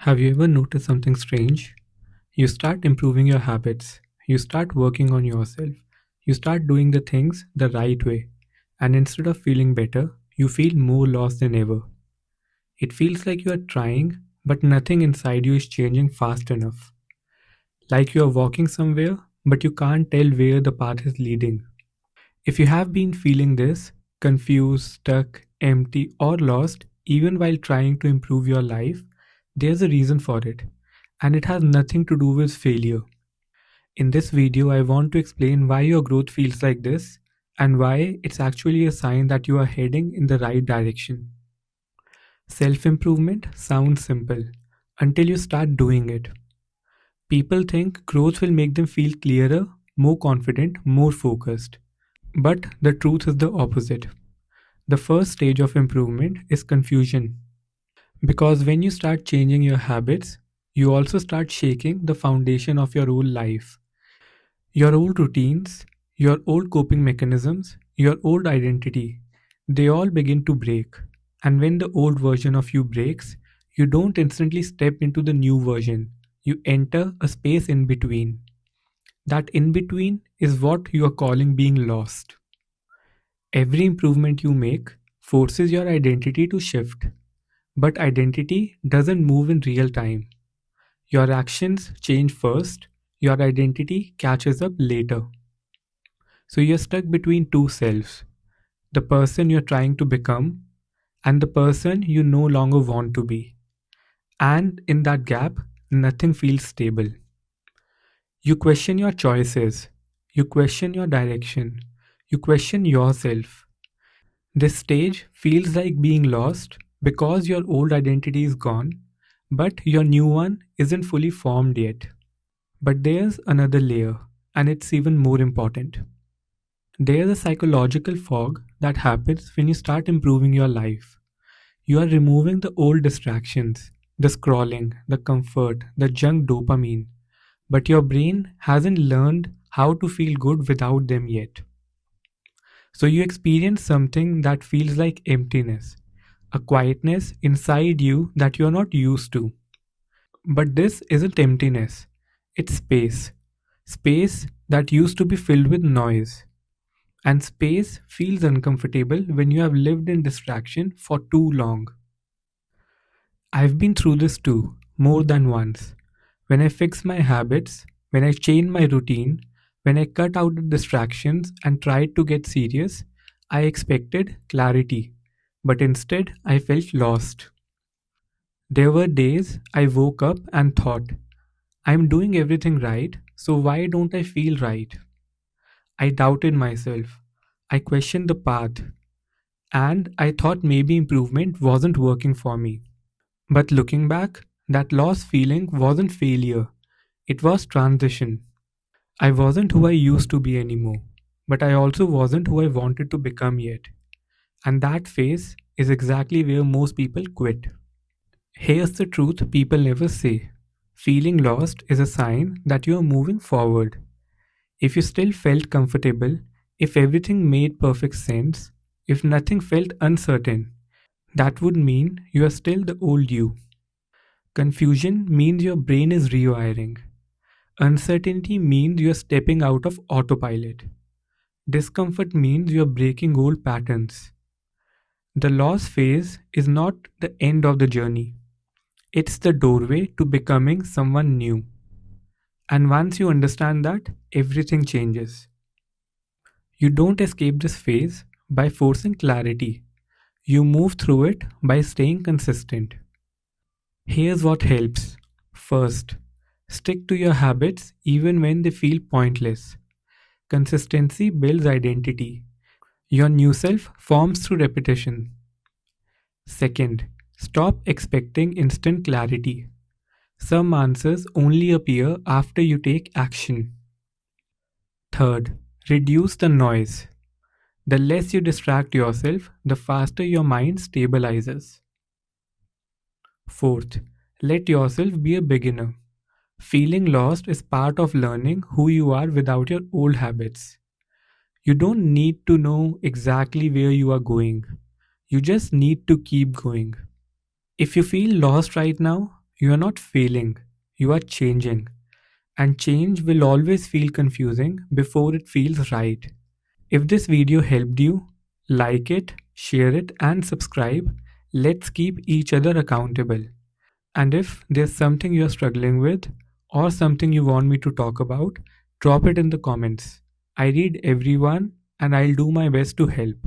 Have you ever noticed something strange? You start improving your habits, you start working on yourself, you start doing the things the right way, and instead of feeling better, you feel more lost than ever. It feels like you are trying, but nothing inside you is changing fast enough. Like you are walking somewhere, but you can't tell where the path is leading. If you have been feeling this, confused, stuck, empty, or lost, even while trying to improve your life, there's a reason for it, and it has nothing to do with failure. In this video, I want to explain why your growth feels like this and why it's actually a sign that you are heading in the right direction. Self improvement sounds simple until you start doing it. People think growth will make them feel clearer, more confident, more focused. But the truth is the opposite. The first stage of improvement is confusion. Because when you start changing your habits, you also start shaking the foundation of your whole life. Your old routines, your old coping mechanisms, your old identity, they all begin to break. And when the old version of you breaks, you don't instantly step into the new version. You enter a space in between. That in between is what you are calling being lost. Every improvement you make forces your identity to shift. But identity doesn't move in real time. Your actions change first, your identity catches up later. So you're stuck between two selves, the person you're trying to become and the person you no longer want to be. And in that gap, nothing feels stable. You question your choices, you question your direction, you question yourself. This stage feels like being lost because your old identity is gone, but your new one isn't fully formed yet. But there's another layer, and it's even more important. There's a psychological fog that happens when you start improving your life. You are removing the old distractions, the scrolling, the comfort, the junk dopamine, but your brain hasn't learned how to feel good without them yet. So you experience something that feels like emptiness, a quietness inside you that you're not used to. But this isn't emptiness, it's space. Space that used to be filled with noise. And space feels uncomfortable when you have lived in distraction for too long. I've been through this too, more than once. When I fixed my habits, when I changed my routine, when I cut out the distractions and tried to get serious, I expected clarity. But instead, I felt lost. There were days I woke up and thought, I'm doing everything right, so why don't I feel right? I doubted myself. I questioned the path. And I thought maybe improvement wasn't working for me. But looking back, that lost feeling wasn't failure, it was transition. I wasn't who I used to be anymore, but I also wasn't who I wanted to become yet. And that phase is exactly where most people quit. Here's the truth people never say: feeling lost is a sign that you are moving forward. If you still felt comfortable, if everything made perfect sense, if nothing felt uncertain, that would mean you are still the old you. Confusion means your brain is rewiring. Uncertainty means you are stepping out of autopilot. Discomfort means you are breaking old patterns. The loss phase is not the end of the journey, it's the doorway to becoming someone new. And once you understand that, everything changes. You don't escape this phase by forcing clarity, you move through it by staying consistent. Here's what helps. First, stick to your habits even when they feel pointless. Consistency builds identity. Your new self forms through repetition. Second, stop expecting instant clarity. Some answers only appear after you take action. Third, reduce the noise. The less you distract yourself, the faster your mind stabilizes. Fourth, let yourself be a beginner. Feeling lost is part of learning who you are without your old habits. You don't need to know exactly where you are going. You just need to keep going. If you feel lost right now, You are not failing, you are changing. And change will always feel confusing before it feels right. If this video helped you, like it, share it, and subscribe. Let's keep each other accountable. And if there's something you're struggling with or something you want me to talk about, drop it in the comments. I read everyone and I'll do my best to help.